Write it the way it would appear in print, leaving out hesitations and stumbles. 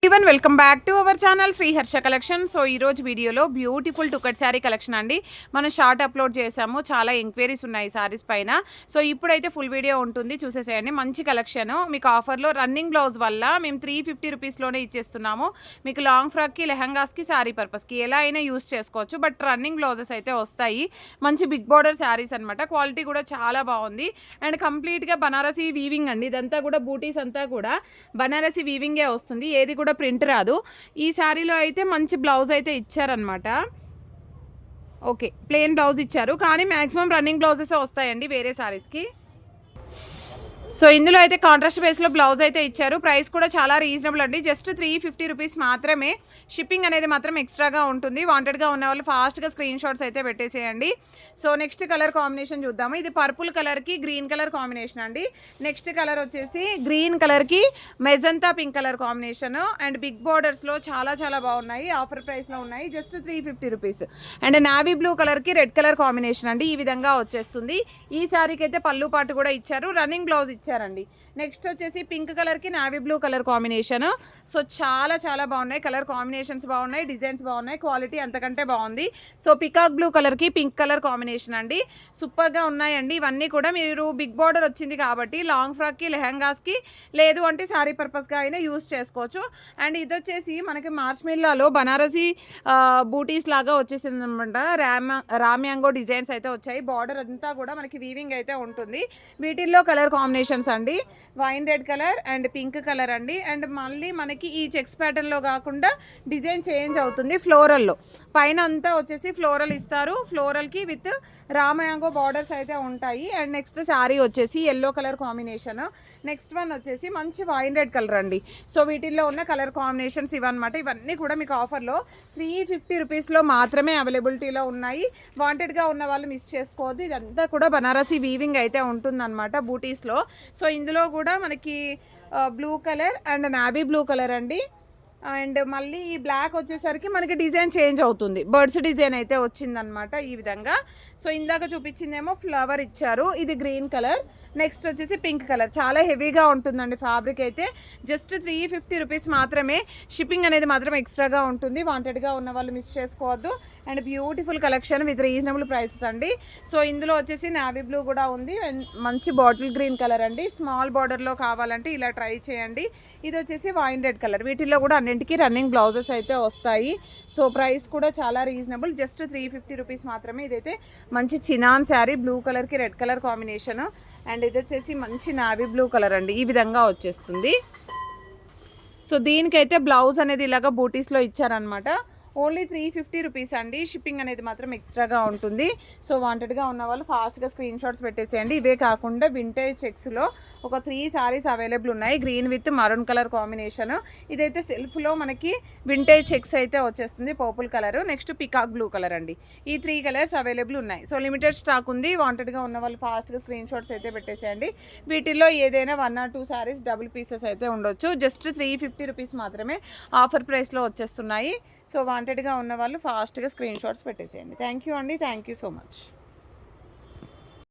Even welcome back to our channel Shri Harsha collection. So ఈరోజు వీడియోలో beautiful టుకట్ sari collection అండి. మనం షార్ట్ అప్లోడ్ చేసాము, చాలా ఎంక్వైరీస్ ఉన్నాయి శారీస్ పైన. సో ఇప్పుడైతే ఫుల్ వీడియో ఉంటుంది, చూసేసేయండి. మంచి కలెక్షన్ మీకు ఆఫర్లో రన్నింగ్ బ్లౌజ్ వల్ల మేము 350 రూపీస్లోనే ఇచ్చేస్తున్నాము. మీకు లాంగ్ ఫ్రాక్కి, లెహంగాస్కి, శారీ పర్పస్కి ఎలా అయినా యూస్ చేసుకోవచ్చు. బట్ రన్నింగ్ బ్లౌజెస్ అయితే వస్తాయి. మంచి బిగ్ బార్డర్ శారీస్ అనమాట. క్వాలిటీ కూడా చాలా బాగుంది అండ్ కంప్లీట్గా బనారసీ వీవింగ్ అండి. ఇదంతా కూడా బూటీస్ అంతా కూడా బనారసీ వీవింగే వస్తుంది, ఏది కూడా ప్రింట్ రాదు. ఈ శారీలో అయితే మంచి బ్లౌజ్ అయితే ఇచ్చారనమాట. ఓకే, ప్లెయిన్ బ్లౌజ్ ఇచ్చారు, కానీ మ్యాక్సిమం రన్నింగ్ బ్లౌజెస్ వస్తాయండి వేరే శారీస్కి. సో ఇందులో అయితే కాంట్రాస్ట్ బేస్లో బ్లౌజ్ అయితే ఇచ్చారు. ప్రైస్ కూడా చాలా రీజనబుల్ అండి, జస్ట్ 350 రూపీస్ మాత్రమే. షిప్పింగ్ అనేది మాత్రం ఎక్స్ట్రాగా ఉంటుంది. వాంటెడ్గా ఉన్న వాళ్ళు ఫాస్ట్గా స్క్రీన్ షాట్స్ అయితే పెట్టేసేయండి. సో నెక్స్ట్ కలర్ కాంబినేషన్ చూద్దాము. ఇది పర్పుల్ కలర్కి గ్రీన్ కలర్ కాంబినేషన్ అండి. నెక్స్ట్ కలర్ వచ్చేసి గ్రీన్ కలర్కి magenta pink colour combination and big బార్డర్స్లో చాలా చాలా బాగున్నాయి. ఆఫర్ ప్రైస్లో ఉన్నాయి, just 350 rupees. And navy blue కలర్కి రెడ్ కలర్ కాంబినేషన్ అండి. ఈ విధంగా వచ్చేస్తుంది. ఈ శారీకి అయితే పళ్ళు పాటు కూడా ఇచ్చారు, రన్నింగ్ బ్లౌజ్ ఇచ్చారండి. నెక్స్ట్ వచ్చేసి పింక్ కలర్కి navy blue colour combination. So చాలా చాలా బాగున్నాయి, కలర్ కాంబినేషన్స్ బాగున్నాయి, డిజైన్స్ బాగున్నాయి, క్వాలిటీ అంతకంటే బాగుంది. సో పికాక్ బ్లూ కలర్కి పింక్ కలర్ కాంబినేషన్ అండి. సూపర్గా ఉన్నాయండి. ఇవన్నీ కూడా మీరు బిగ్ బార్డర్ వచ్చింది కాబట్టి లాంగ్ ఫ్రాక్కి, లెహంగాస్కి, లేదు అంటే శారీ పర్పస్గా అయినా యూస్ చేసుకోవచ్చు. అండ్ ఇది వచ్చేసి మనకి మార్ష్మిల్లాలో బనారసీ బూటీస్ లాగా వచ్చేసింది అనమాట. రామ్యాంగో డిజైన్స్ అయితే వచ్చాయి. బార్డర్ అంతా కూడా మనకి వీవింగ్ అయితే ఉంటుంది. వీటిల్లో కలర్ కాంబినేషన్స్ అండి, wine red colour and pink colour అండి. అండ్ మళ్ళీ మనకి ఈ చెక్స్ ప్యాటర్న్లో కాకుండా డిజైన్ చేంజ్ అవుతుంది. ఫ్లోరల్లో పైన అంతా వచ్చేసి ఫ్లోరల్ ఇస్తారు, ఫ్లోరల్కి విత్ రామయాంగో బార్డర్స్ అయితే ఉంటాయి. అండ్ నెక్స్ట్ శారీ వచ్చేసి yellow colour combination. Next one వచ్చేసి మంచి వైన్ రెడ్ కలర్ అండి. సో వీటిల్లో ఉన్న కలర్ కాంబినేషన్స్ ఇవన్నమాట. ఇవన్నీ కూడా మీకు ఆఫర్లో 350 రూపీస్లో మాత్రమే అవైలబిలిటీలో ఉన్నాయి. వాంటెడ్గా ఉన్న వాళ్ళు మిస్ చేసుకోవద్దు. ఇదంతా కూడా బనారసీ వీవింగ్ అయితే ఉంటుందన్నమాట బూటీస్లో. సో ఇందులో కూడా మనకి blue colour and navy blue colour అండి. అండ్ మళ్ళీ ఈ బ్లాక్ వచ్చేసరికి మనకి డిజైన్ చేంజ్ అవుతుంది, బర్డ్స్ డిజైన్ అయితే వచ్చిందనమాట ఈ విధంగా. సో ఇందాక చూపించిందేమో ఫ్లవర్ ఇచ్చారు, ఇది గ్రీన్ కలర్. నెక్స్ట్ వచ్చేసి పింక్ కలర్. చాలా హెవీగా ఉంటుందండి ఫ్యాబ్రిక్ అయితే. జస్ట్ 350 రూపీస్ మాత్రమే. షిప్పింగ్ అనేది మాత్రం ఎక్స్ట్రాగా ఉంటుంది. వాంటెడ్గా ఉన్న వాళ్ళు మిస్ చేసుకోవద్దు. And beautiful collection with reasonable prices అండి. సో ఇందులో వచ్చేసి నావీ బ్లూ కూడా ఉంది, మంచి బాటిల్ గ్రీన్ కలర్ అండి. స్మాల్ బార్డర్లో కావాలంటే ఇలా ట్రై చేయండి. ఇది వచ్చేసి వైన్ రెడ్ కలర్. వీటిల్లో కూడా అన్నింటికి రన్నింగ్ బ్లౌజెస్ అయితే వస్తాయి. సో ప్రైస్ కూడా చాలా రీజనబుల్, జస్ట్ 350 రూపీస్ మాత్రమే. ఇదైతే మంచి చినాన్ శారీ, బ్లూ కలర్కి రెడ్ కలర్ కాంబినేషన్. అండ్ ఇది వచ్చేసి మంచి నావీ బ్లూ కలర్ అండి, ఈ విధంగా వచ్చేస్తుంది. సో దీనికైతే బ్లౌజ్ అనేది ఇలాగ బూటీస్లో ఇచ్చారనమాట. ఓన్లీ 350 రూపీస్ అండి. షిప్పింగ్ అనేది మాత్రం ఎక్స్ట్రాగా ఉంటుంది. సో వాంటెడ్గా ఉన్న వాళ్ళు ఫాస్ట్గా స్క్రీన్ షాట్స్ పెట్టేసేయండి. ఇవే కాకుండా వింటేజ్ చెక్స్లో ఒక 3 శారీస్ అవైలబుల్ ఉన్నాయి, green with maroon colour combination. ఇదైతే సెల్ఫ్లో మనకి వింటేజ్ చెక్స్ అయితే వచ్చేస్తుంది, purple colour. Next peacock blue colour అండి. ఈ 3 కలర్స్ అవైలబుల్ ఉన్నాయి. సో లిమిటెడ్ స్టాక్ ఉంది. వాంటెడ్గా ఉన్న వాళ్ళు ఫాస్ట్గా స్క్రీన్ షాట్స్ అయితే పెట్టేసేయండి. వీటిల్లో ఏదైనా 1 or 2 శారీస్ డబుల్ పీసెస్ అయితే ఉండొచ్చు. జస్ట్ 350 రూపీస్ మాత్రమే ఆఫర్ ప్రైస్లో వచ్చేస్తున్నాయి. సో వాంటెడ్గా ఉన్న వాళ్ళు ఫాస్ట్గా స్క్రీన్ షాట్స్ పెట్టేసేయండి. థ్యాంక్ యూ అండి, థ్యాంక్ యూ సో మచ్.